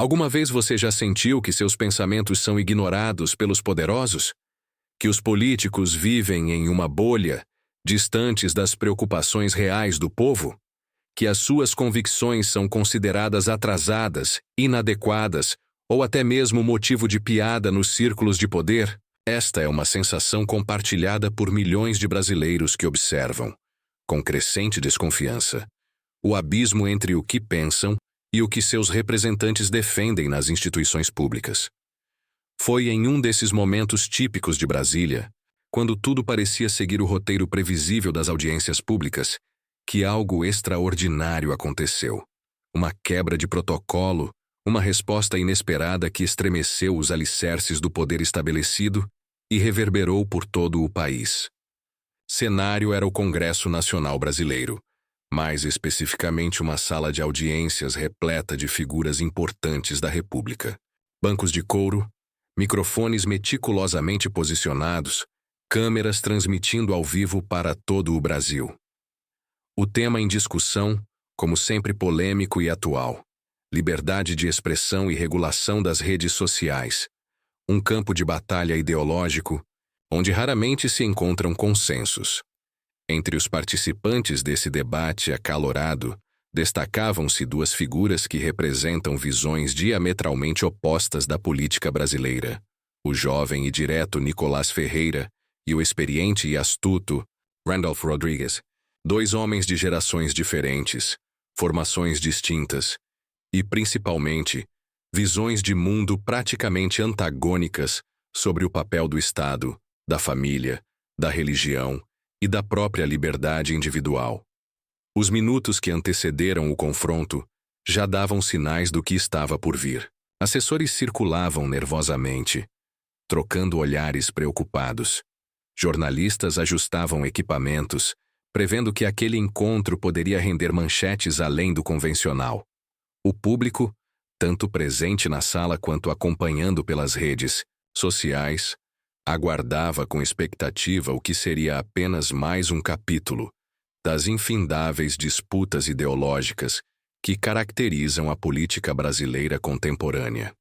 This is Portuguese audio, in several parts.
Alguma vez você já sentiu que seus pensamentos são ignorados pelos poderosos? Que os políticos vivem em uma bolha, distantes das preocupações reais do povo? Que as suas convicções são consideradas atrasadas, inadequadas ou até mesmo motivo de piada nos círculos de poder? Esta é uma sensação compartilhada por milhões de brasileiros que observam, com crescente desconfiança, o abismo entre o que pensam e o que seus representantes defendem nas instituições públicas. Foi em um desses momentos típicos de Brasília, quando tudo parecia seguir o roteiro previsível das audiências públicas, que algo extraordinário aconteceu. Uma quebra de protocolo, uma resposta inesperada que estremeceu os alicerces do poder estabelecido e reverberou por todo o país. Cenário era o Congresso Nacional Brasileiro, mais especificamente uma sala de audiências repleta de figuras importantes da República. Bancos de couro, microfones meticulosamente posicionados, câmeras transmitindo ao vivo para todo o Brasil. O tema em discussão, como sempre polêmico e atual: liberdade de expressão e regulação das redes sociais. Um campo de batalha ideológico, onde raramente se encontram consensos. Entre os participantes desse debate acalorado, destacavam-se duas figuras que representam visões diametralmente opostas da política brasileira: o jovem e direto Nicolás Ferreira e o experiente e astuto Randolph Rodrigues. Dois homens de gerações diferentes, formações distintas e, principalmente, visões de mundo praticamente antagônicas sobre o papel do Estado, da família, da religião e da própria liberdade individual. Os minutos que antecederam o confronto já davam sinais do que estava por vir. Assessores circulavam nervosamente, trocando olhares preocupados. Jornalistas ajustavam equipamentos, prevendo que aquele encontro poderia render manchetes além do convencional. O público, tanto presente na sala quanto acompanhando pelas redes sociais, aguardava com expectativa o que seria apenas mais um capítulo das infindáveis disputas ideológicas que caracterizam a política brasileira contemporânea.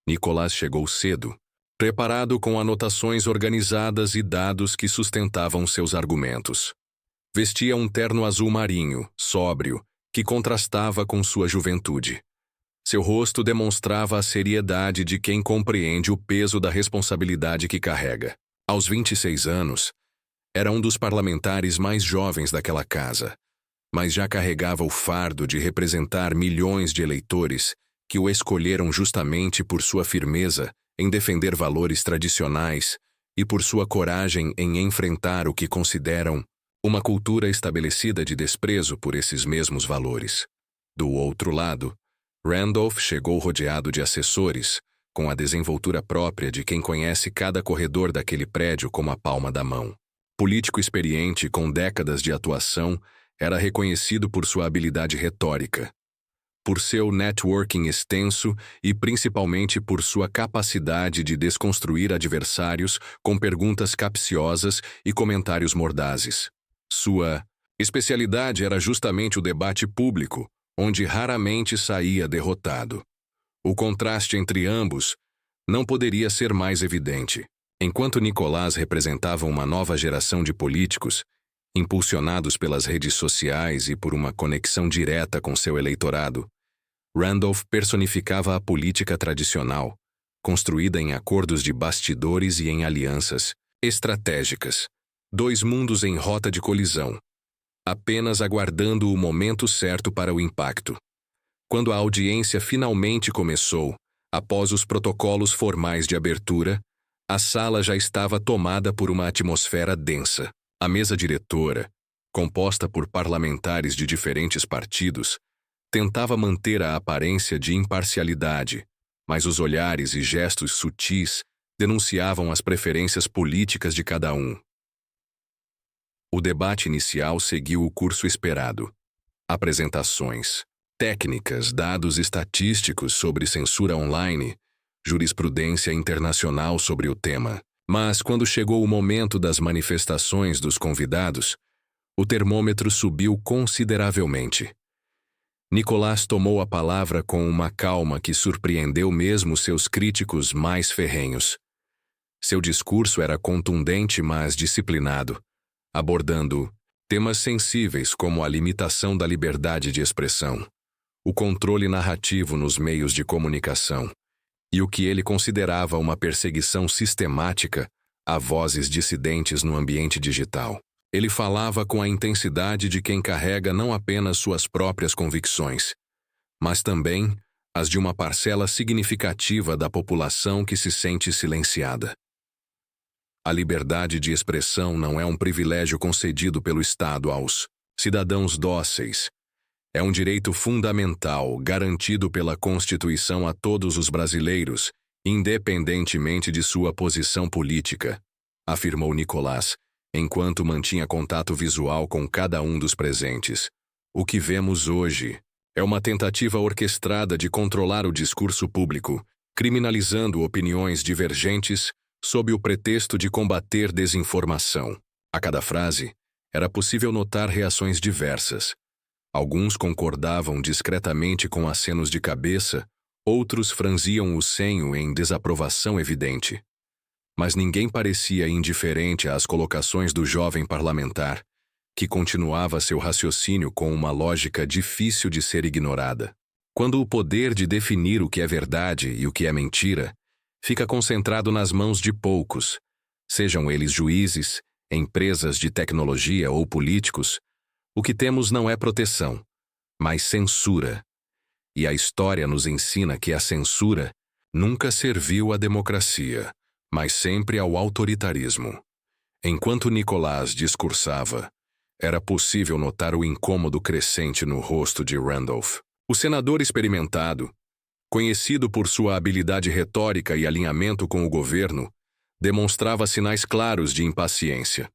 Nicolás chegou cedo, preparado com anotações organizadas e dados que sustentavam seus argumentos. Vestia um terno azul marinho, sóbrio, que contrastava com sua juventude. Seu rosto demonstrava a seriedade de quem compreende o peso da responsabilidade que carrega. Aos 26 anos, era um dos parlamentares mais jovens daquela casa, mas já carregava o fardo de representar milhões de eleitores que o escolheram justamente por sua firmeza em defender valores tradicionais e por sua coragem em enfrentar o que consideram uma cultura estabelecida de desprezo por esses mesmos valores. Do outro lado, Randolph chegou rodeado de assessores, com a desenvoltura própria de quem conhece cada corredor daquele prédio como a palma da mão. Político experiente com décadas de atuação, era reconhecido por sua habilidade retórica, por seu networking extenso e principalmente por sua capacidade de desconstruir adversários com perguntas capciosas e comentários mordazes. Sua especialidade era justamente o debate público, onde raramente saía derrotado. O contraste entre ambos não poderia ser mais evidente. Enquanto Nicolás representava uma nova geração de políticos, impulsionados pelas redes sociais e por uma conexão direta com seu eleitorado, Randolph personificava a política tradicional, construída em acordos de bastidores e em alianças estratégicas. Dois mundos em rota de colisão, apenas aguardando o momento certo para o impacto. Quando a audiência finalmente começou, após os protocolos formais de abertura, a sala já estava tomada por uma atmosfera densa. A mesa diretora, composta por parlamentares de diferentes partidos, tentava manter a aparência de imparcialidade, mas os olhares e gestos sutis denunciavam as preferências políticas de cada um. O debate inicial seguiu o curso esperado. Apresentações, técnicas, dados estatísticos sobre censura online, jurisprudência internacional sobre o tema. Mas, quando chegou o momento das manifestações dos convidados, o termômetro subiu consideravelmente. Nicolás tomou a palavra com uma calma que surpreendeu mesmo seus críticos mais ferrenhos. Seu discurso era contundente, mas disciplinado, abordando temas sensíveis como a limitação da liberdade de expressão, o controle narrativo nos meios de comunicação e o que ele considerava uma perseguição sistemática a vozes dissidentes no ambiente digital. Ele falava com a intensidade de quem carrega não apenas suas próprias convicções, mas também as de uma parcela significativa da população que se sente silenciada. A liberdade de expressão não é um privilégio concedido pelo Estado aos cidadãos dóceis. É um direito fundamental garantido pela Constituição a todos os brasileiros, independentemente de sua posição política, afirmou Nicolás, enquanto mantinha contato visual com cada um dos presentes. O que vemos hoje é uma tentativa orquestrada de controlar o discurso público, criminalizando opiniões divergentes sob o pretexto de combater desinformação. A cada frase, era possível notar reações diversas. Alguns concordavam discretamente com acenos de cabeça, outros franziam o senho em desaprovação evidente. Mas ninguém parecia indiferente às colocações do jovem parlamentar, que continuava seu raciocínio com uma lógica difícil de ser ignorada. Quando o poder de definir o que é verdade e o que é mentira fica concentrado nas mãos de poucos, sejam eles juízes, empresas de tecnologia ou políticos, o que temos não é proteção, mas censura. E a história nos ensina que a censura nunca serviu à democracia, mas sempre ao autoritarismo. Enquanto Nicolás discursava, era possível notar o incômodo crescente no rosto de Randolph. O senador experimentado, conhecido por sua habilidade retórica e alinhamento com o governo, demonstrava sinais claros de impaciência.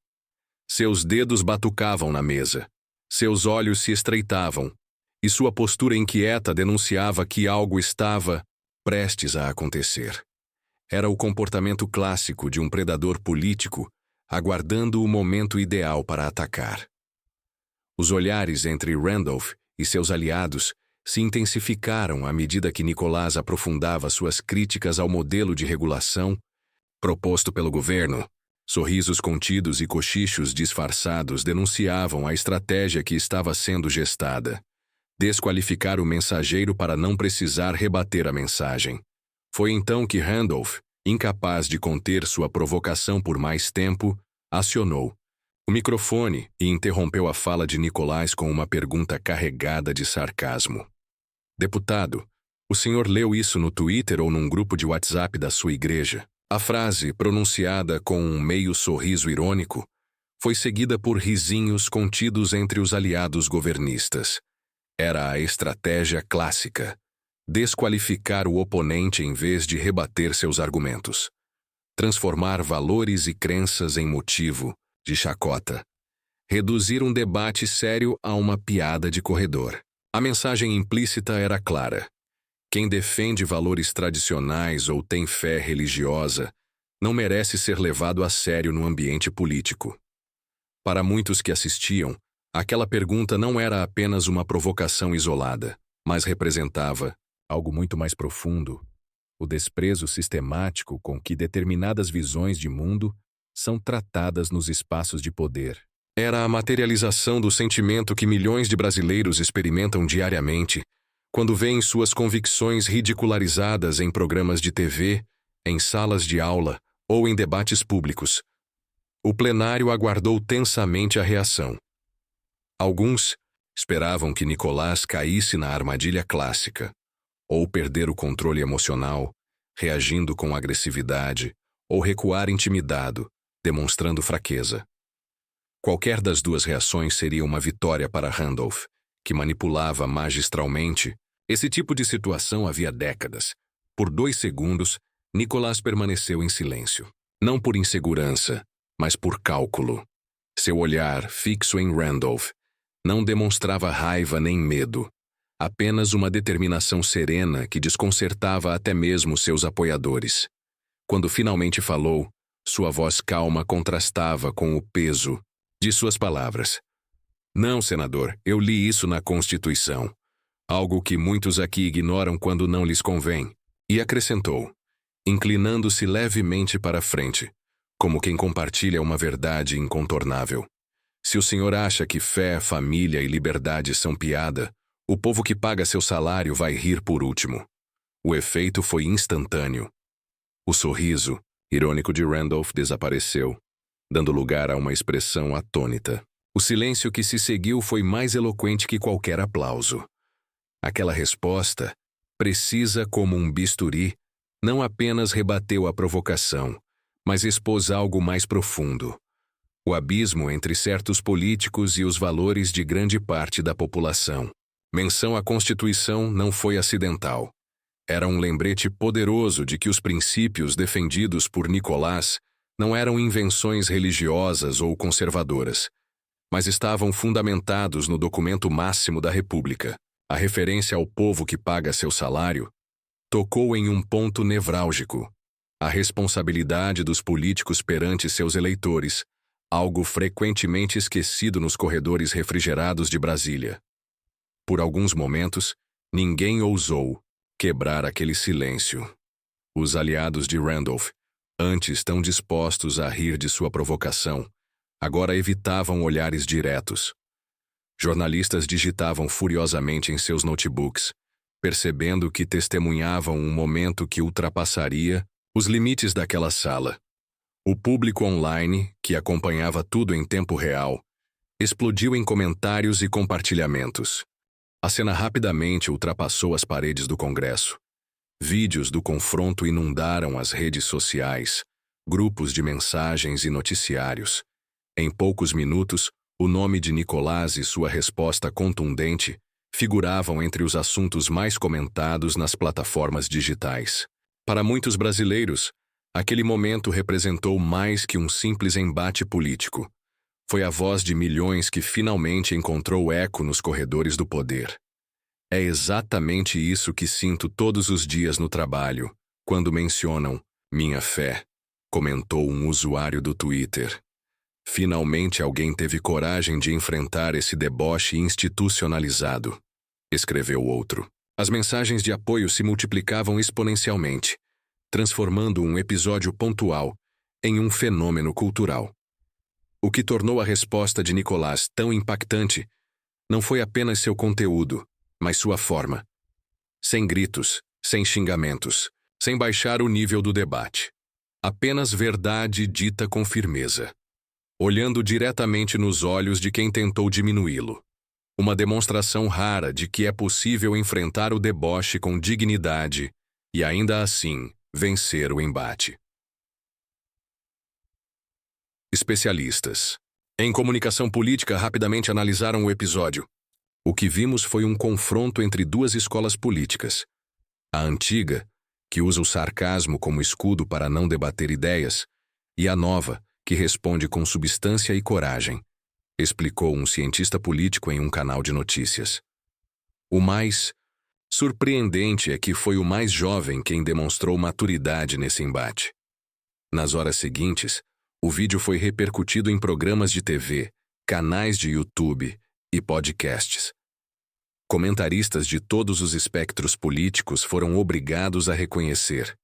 Seus dedos batucavam na mesa, seus olhos se estreitavam, e sua postura inquieta denunciava que algo estava prestes a acontecer. Era o comportamento clássico de um predador político, aguardando o momento ideal para atacar. Os olhares entre Randolph e seus aliados se intensificaram à medida que Nicolás aprofundava suas críticas ao modelo de regulação proposto pelo governo. Sorrisos contidos e cochichos disfarçados denunciavam a estratégia que estava sendo gestada: desqualificar o mensageiro para não precisar rebater a mensagem. Foi então que Randolph, incapaz de conter sua provocação por mais tempo, acionou o microfone e interrompeu a fala de Nicolás com uma pergunta carregada de sarcasmo. Deputado, o senhor leu isso no Twitter ou num grupo de WhatsApp da sua igreja? A frase, pronunciada com um meio sorriso irônico, foi seguida por risinhos contidos entre os aliados governistas. Era a estratégia clássica: desqualificar o oponente em vez de rebater seus argumentos. Transformar valores e crenças em motivo de chacota. Reduzir um debate sério a uma piada de corredor. A mensagem implícita era clara: quem defende valores tradicionais ou tem fé religiosa não merece ser levado a sério no ambiente político. Para muitos que assistiam, aquela pergunta não era apenas uma provocação isolada, mas representava algo muito mais profundo: o desprezo sistemático com que determinadas visões de mundo são tratadas nos espaços de poder. Era a materialização do sentimento que milhões de brasileiros experimentam diariamente quando veem suas convicções ridicularizadas em programas de TV, em salas de aula ou em debates públicos. O plenário aguardou tensamente a reação. Alguns esperavam que Nicolás caísse na armadilha clássica, ou perder o controle emocional, reagindo com agressividade, ou recuar intimidado, demonstrando fraqueza. Qualquer das duas reações seria uma vitória para Randolph, que manipulava magistralmente esse tipo de situação havia décadas. Por 2 segundos, Nicolás permaneceu em silêncio. Não por insegurança, mas por cálculo. Seu olhar, fixo em Randolph, não demonstrava raiva nem medo, apenas uma determinação serena que desconcertava até mesmo seus apoiadores. Quando finalmente falou, sua voz calma contrastava com o peso de suas palavras. Não, senador, eu li isso na Constituição. algo que muitos aqui ignoram quando não lhes convém, e acrescentou, inclinando-se levemente para a frente, como quem compartilha uma verdade incontornável. Se o senhor acha que fé, família e liberdade são piada, o povo que paga seu salário vai rir por último. O efeito foi instantâneo. O sorriso irônico de Randolph desapareceu, dando lugar a uma expressão atônita. O silêncio que se seguiu foi mais eloquente que qualquer aplauso. Aquela resposta, precisa como um bisturi, não apenas rebateu a provocação, mas expôs algo mais profundo. O abismo entre certos políticos e os valores de grande parte da população. Menção à Constituição não foi acidental. Era um lembrete poderoso de que os princípios defendidos por Nicolás não eram invenções religiosas ou conservadoras, mas estavam fundamentados no documento máximo da República. A referência ao povo que paga seu salário tocou em um ponto nevrálgico: a responsabilidade dos políticos perante seus eleitores, algo frequentemente esquecido nos corredores refrigerados de Brasília. Por alguns momentos, ninguém ousou quebrar aquele silêncio. Os aliados de Randolph, antes tão dispostos a rir de sua provocação, agora evitavam olhares diretos. Jornalistas digitavam furiosamente em seus notebooks, percebendo que testemunhavam um momento que ultrapassaria os limites daquela sala. O público online, que acompanhava tudo em tempo real, explodiu em comentários e compartilhamentos. A cena rapidamente ultrapassou as paredes do Congresso. Vídeos do confronto inundaram as redes sociais, grupos de mensagens e noticiários. Em poucos minutos, o nome de Nicolás e sua resposta contundente figuravam entre os assuntos mais comentados nas plataformas digitais. Para muitos brasileiros, aquele momento representou mais que um simples embate político. Foi a voz de milhões que finalmente encontrou eco nos corredores do poder. É exatamente isso que sinto todos os dias no trabalho, quando mencionam minha fé, comentou um usuário do Twitter. Finalmente alguém teve coragem de enfrentar esse deboche institucionalizado, escreveu outro. As mensagens de apoio se multiplicavam exponencialmente, transformando um episódio pontual em um fenômeno cultural. O que tornou a resposta de Nicolás tão impactante não foi apenas seu conteúdo, mas sua forma. Sem gritos, sem xingamentos, sem baixar o nível do debate. Apenas verdade dita com firmeza, olhando diretamente nos olhos de quem tentou diminuí-lo. Uma demonstração rara de que é possível enfrentar o deboche com dignidade e, ainda assim, vencer o embate. Especialistas em comunicação política rapidamente analisaram o episódio. O que vimos foi um confronto entre duas escolas políticas. A antiga, que usa o sarcasmo como escudo para não debater ideias, e a nova, que responde com substância e coragem, explicou um cientista político em um canal de notícias. O mais surpreendente é que foi o mais jovem quem demonstrou maturidade nesse embate. Nas horas seguintes, o vídeo foi repercutido em programas de TV, canais de YouTube e podcasts. Comentaristas de todos os espectros políticos foram obrigados a reconhecer: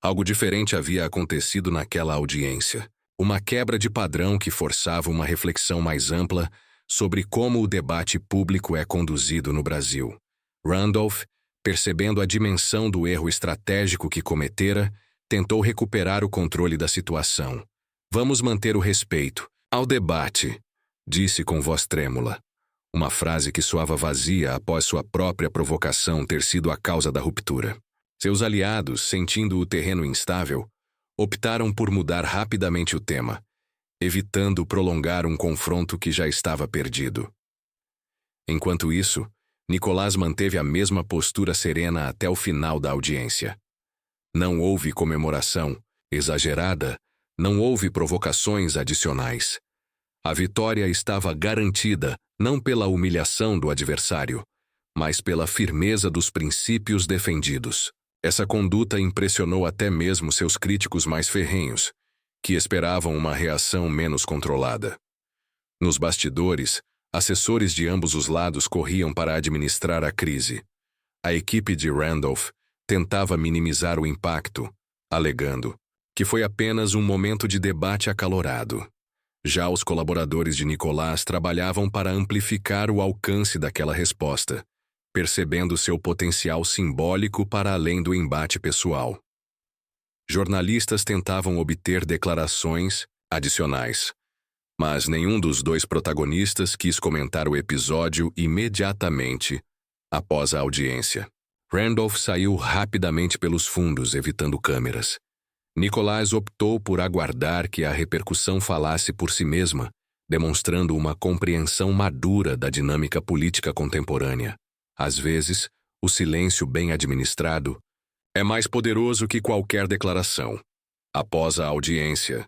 algo diferente havia acontecido naquela audiência. Uma quebra de padrão que forçava uma reflexão mais ampla sobre como o debate público é conduzido no Brasil. Randolph, percebendo a dimensão do erro estratégico que cometera, tentou recuperar o controle da situação. Vamos manter o respeito ao debate, disse com voz trêmula. Uma frase que soava vazia após sua própria provocação ter sido a causa da ruptura. Seus aliados, sentindo o terreno instável, optaram por mudar rapidamente o tema, evitando prolongar um confronto que já estava perdido. Enquanto isso, Nicolás manteve a mesma postura serena até o final da audiência. Não houve comemoração exagerada, não houve provocações adicionais. A vitória estava garantida não pela humilhação do adversário, mas pela firmeza dos princípios defendidos. Essa conduta impressionou até mesmo seus críticos mais ferrenhos, que esperavam uma reação menos controlada. Nos bastidores, Assessores de ambos os lados corriam para administrar a crise. A equipe de Randolph tentava minimizar o impacto, alegando que foi apenas um momento de debate acalorado. Já os colaboradores de Nicolás trabalhavam para amplificar o alcance daquela resposta, percebendo seu potencial simbólico para além do embate pessoal. Jornalistas tentavam obter declarações adicionais, mas nenhum dos dois protagonistas quis comentar o episódio imediatamente após a audiência. Randolph saiu rapidamente pelos fundos, evitando câmeras. Nicolás optou por aguardar que a repercussão falasse por si mesma, demonstrando uma compreensão madura da dinâmica política contemporânea. Às vezes, o silêncio bem administrado é mais poderoso que qualquer declaração. Após a audiência,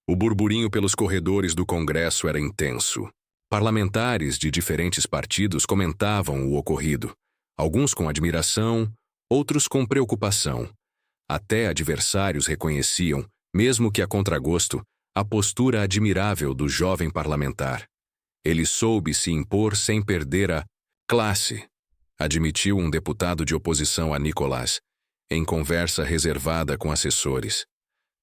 o burburinho pelos corredores do Congresso era intenso. Parlamentares de diferentes partidos comentavam o ocorrido, alguns com admiração, outros com preocupação. Até adversários reconheciam, mesmo que a contragosto, a postura admirável do jovem parlamentar. Ele soube se impor sem perder a classe, admitiu um deputado de oposição a Nicolás, em conversa reservada com assessores.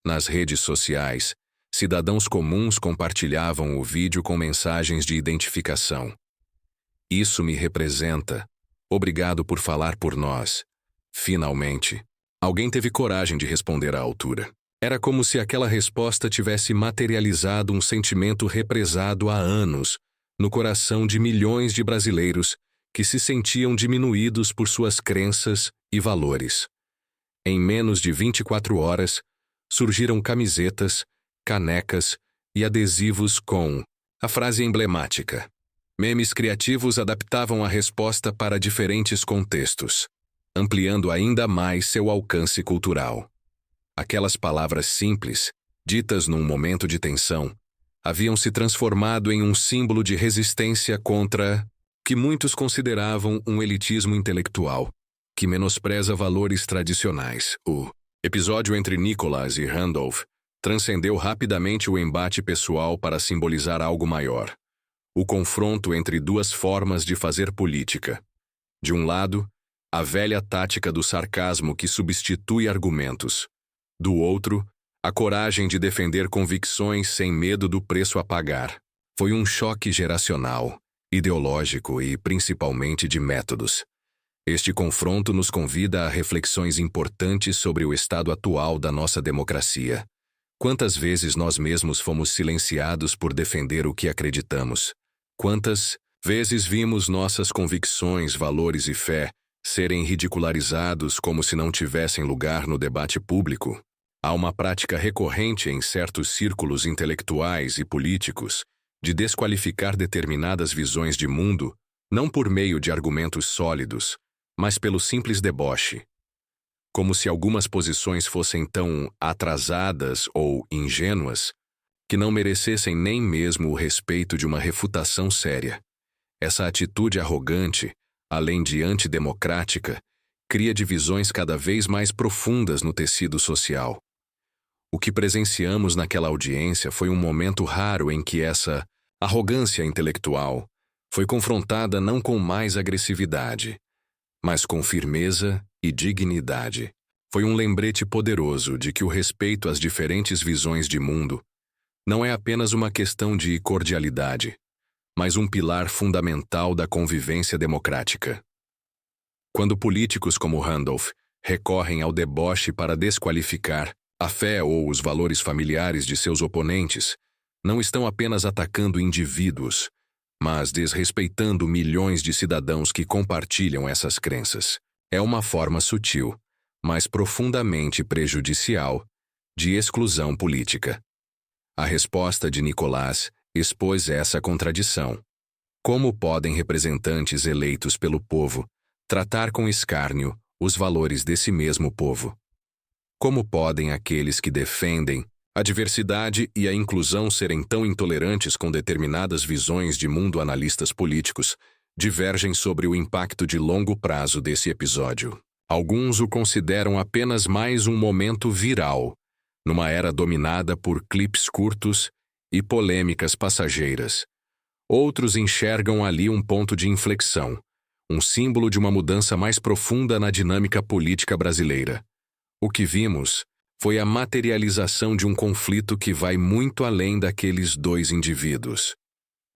Nas redes sociais, cidadãos comuns compartilhavam o vídeo com mensagens de identificação. Isso me representa. Obrigado por falar por nós. Finalmente, alguém teve coragem de responder à altura. Era como se aquela resposta tivesse materializado um sentimento represado há anos no coração de milhões de brasileiros que se sentiam diminuídos por suas crenças e valores. Em menos de 24 horas, surgiram camisetas, canecas e adesivos com a frase emblemática. Memes criativos adaptavam a resposta para diferentes contextos, ampliando ainda mais seu alcance cultural. Aquelas palavras simples, ditas num momento de tensão, haviam se transformado em um símbolo de resistência contra que muitos consideravam um elitismo intelectual, que menospreza valores tradicionais. O episódio entre Nicolás e Randolph transcendeu rapidamente o embate pessoal para simbolizar algo maior. O confronto entre duas formas de fazer política. De um lado, a velha tática do sarcasmo que substitui argumentos. Do outro, a coragem de defender convicções sem medo do preço a pagar. Foi um choque geracional, ideológico e principalmente de métodos. Este confronto nos convida a reflexões importantes sobre o estado atual da nossa democracia. Quantas vezes nós mesmos fomos silenciados por defender o que acreditamos? Quantas vezes vimos nossas convicções, valores e fé serem ridicularizados como se não tivessem lugar no debate público? Há uma prática recorrente em certos círculos intelectuais e políticos de desqualificar determinadas visões de mundo, não por meio de argumentos sólidos, mas pelo simples deboche. Como se algumas posições fossem tão atrasadas ou ingênuas que não merecessem nem mesmo o respeito de uma refutação séria. Essa atitude arrogante, além de antidemocrática, cria divisões cada vez mais profundas no tecido social. O que presenciamos naquela audiência foi um momento raro em que essa arrogância intelectual foi confrontada não com mais agressividade, mas com firmeza e dignidade. Foi um lembrete poderoso de que o respeito às diferentes visões de mundo não é apenas uma questão de cordialidade, mas um pilar fundamental da convivência democrática. Quando políticos como Randolph recorrem ao deboche para desqualificar a fé ou os valores familiares de seus oponentes, não estão apenas atacando indivíduos, mas desrespeitando milhões de cidadãos que compartilham essas crenças. É uma forma sutil, mas profundamente prejudicial, de exclusão política. A resposta de Nicolás expôs essa contradição. Como podem representantes eleitos pelo povo tratar com escárnio os valores desse mesmo povo? Como podem aqueles que defendem a diversidade e a inclusão serem tão intolerantes com determinadas visões de mundo? Analistas políticos divergem sobre o impacto de longo prazo desse episódio. Alguns o consideram apenas mais um momento viral, numa era dominada por clipes curtos e polêmicas passageiras. Outros enxergam ali um ponto de inflexão, um símbolo de uma mudança mais profunda na dinâmica política brasileira. O que vimos foi a materialização de um conflito que vai muito além daqueles dois indivíduos,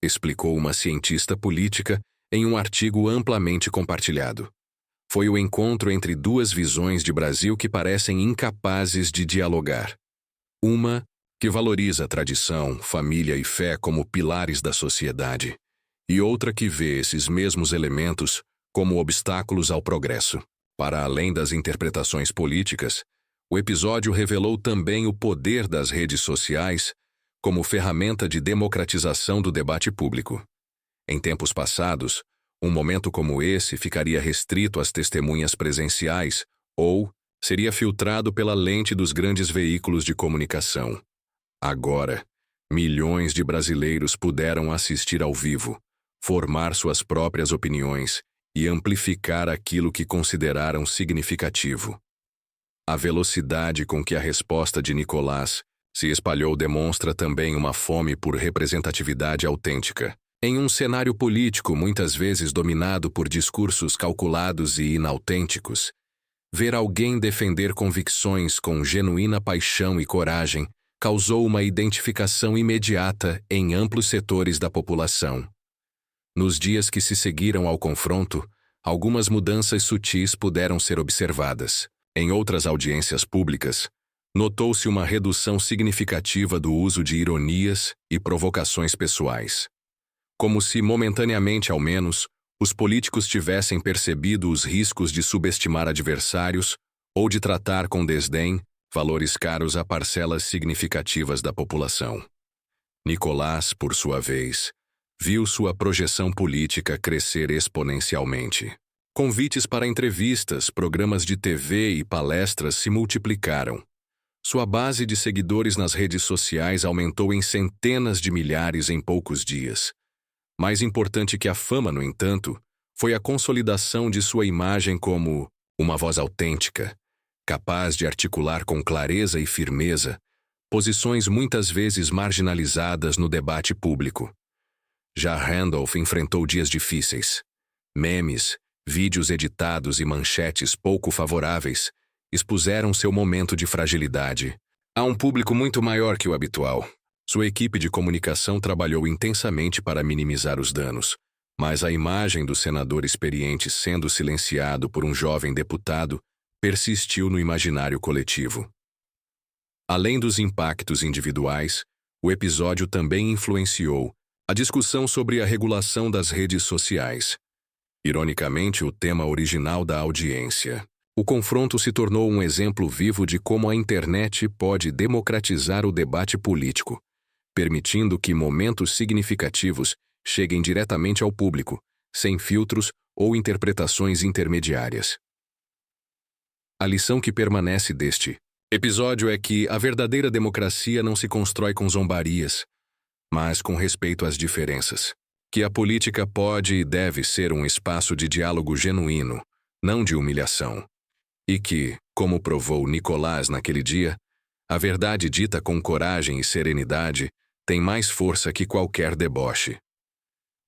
explicou uma cientista política em um artigo amplamente compartilhado. Foi o encontro entre duas visões de Brasil que parecem incapazes de dialogar. Uma, que valoriza a tradição, família e fé como pilares da sociedade, e outra que vê esses mesmos elementos como obstáculos ao progresso. Para além das interpretações políticas, o episódio revelou também o poder das redes sociais como ferramenta de democratização do debate público. Em tempos passados, um momento como esse ficaria restrito às testemunhas presenciais ou seria filtrado pela lente dos grandes veículos de comunicação. Agora, milhões de brasileiros puderam assistir ao vivo, formar suas próprias opiniões e amplificar aquilo que consideraram significativo. A velocidade com que a resposta de Nicolás se espalhou demonstra também uma fome por representatividade autêntica. Em um cenário político muitas vezes dominado por discursos calculados e inautênticos, ver alguém defender convicções com genuína paixão e coragem causou uma identificação imediata em amplos setores da população. Nos dias que se seguiram ao confronto, algumas mudanças sutis puderam ser observadas. Em outras audiências públicas, notou-se uma redução significativa do uso de ironias e provocações pessoais. Como se, momentaneamente ao menos, os políticos tivessem percebido os riscos de subestimar adversários ou de tratar com desdém valores caros a parcelas significativas da população. Nicolás, por sua vez, viu sua projeção política crescer exponencialmente. Convites para entrevistas, programas de TV e palestras se multiplicaram. Sua base de seguidores nas redes sociais aumentou em centenas de milhares em poucos dias. Mais importante que a fama, no entanto, foi a consolidação de sua imagem como uma voz autêntica, capaz de articular com clareza e firmeza posições muitas vezes marginalizadas no debate público. Já Randolph enfrentou dias difíceis. Memes, vídeos editados e manchetes pouco favoráveis expuseram seu momento de fragilidade a um público muito maior que o habitual. Sua equipe de comunicação trabalhou intensamente para minimizar os danos, mas a imagem do senador experiente sendo silenciado por um jovem deputado persistiu no imaginário coletivo. Além dos impactos individuais, o episódio também influenciou a discussão sobre a regulação das redes sociais. Ironicamente, o tema original da audiência. O confronto se tornou um exemplo vivo de como a internet pode democratizar o debate político, permitindo que momentos significativos cheguem diretamente ao público, sem filtros ou interpretações intermediárias. A lição que permanece deste episódio é que a verdadeira democracia não se constrói com zombarias, mas com respeito às diferenças. Que a política pode e deve ser um espaço de diálogo genuíno, não de humilhação. E que, como provou Nicolás naquele dia, a verdade dita com coragem e serenidade tem mais força que qualquer deboche.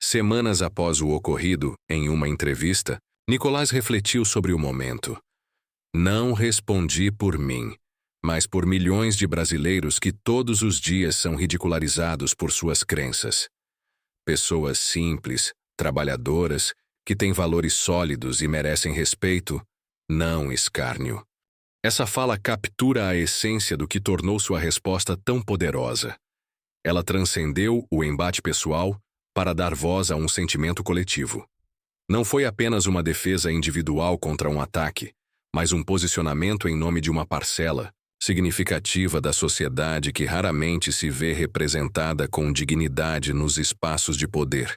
Semanas após o ocorrido, em uma entrevista, Nicolás refletiu sobre o momento. Não respondi por mim, mas por milhões de brasileiros que todos os dias são ridicularizados por suas crenças. Pessoas simples, trabalhadoras, que têm valores sólidos e merecem respeito, não escárnio. Essa fala captura a essência do que tornou sua resposta tão poderosa. Ela transcendeu o embate pessoal para dar voz a um sentimento coletivo. Não foi apenas uma defesa individual contra um ataque, mas um posicionamento em nome de uma parcela significativa da sociedade que raramente se vê representada com dignidade nos espaços de poder.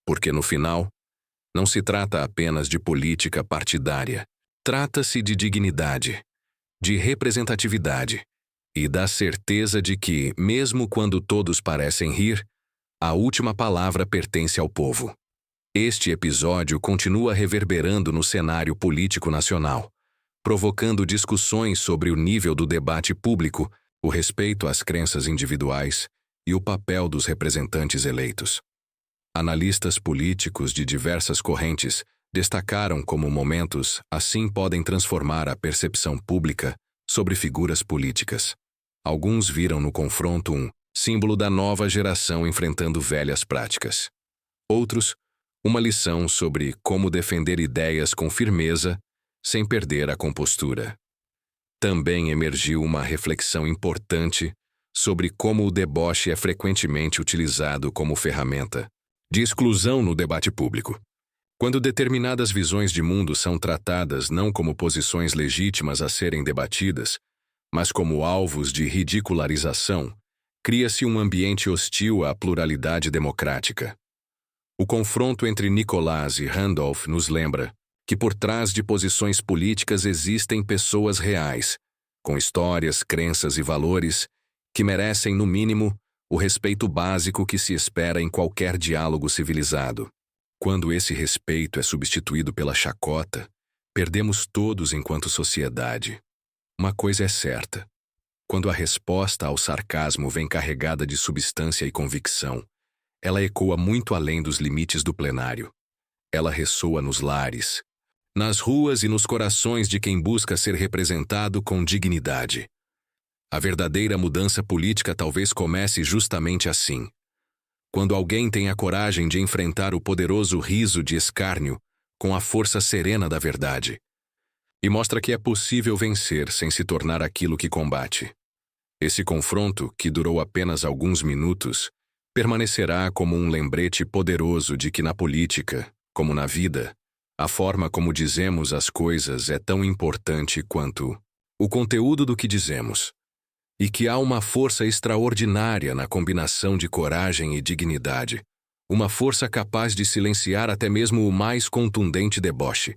Porque, no final, não se trata apenas de política partidária. Trata-se de dignidade, de representatividade e da certeza de que, mesmo quando todos parecem rir, a última palavra pertence ao povo. Este episódio continua reverberando no cenário político nacional, provocando discussões sobre o nível do debate público, o respeito às crenças individuais e o papel dos representantes eleitos. Analistas políticos de diversas correntes destacaram como momentos assim podem transformar a percepção pública sobre figuras políticas. Alguns viram no confronto um símbolo da nova geração enfrentando velhas práticas. Outros, uma lição sobre como defender ideias com firmeza sem perder a compostura. Também emergiu uma reflexão importante sobre como o deboche é frequentemente utilizado como ferramenta de exclusão no debate público. Quando determinadas visões de mundo são tratadas não como posições legítimas a serem debatidas, mas como alvos de ridicularização, cria-se um ambiente hostil à pluralidade democrática. O confronto entre Nicolás e Randolph nos lembra que por trás de posições políticas existem pessoas reais, com histórias, crenças e valores que merecem, no mínimo, o respeito básico que se espera em qualquer diálogo civilizado. Quando esse respeito é substituído pela chacota, perdemos todos enquanto sociedade. Uma coisa é certa: quando a resposta ao sarcasmo vem carregada de substância e convicção, ela ecoa muito além dos limites do plenário. Ela ressoa nos lares, nas ruas e nos corações de quem busca ser representado com dignidade. A verdadeira mudança política talvez comece justamente assim. Quando alguém tem a coragem de enfrentar o poderoso riso de escárnio com a força serena da verdade, e mostra que é possível vencer sem se tornar aquilo que combate. Esse confronto, que durou apenas alguns minutos, permanecerá como um lembrete poderoso de que na política, como na vida, a forma como dizemos as coisas é tão importante quanto o conteúdo do que dizemos, e que há uma força extraordinária na combinação de coragem e dignidade, uma força capaz de silenciar até mesmo o mais contundente deboche,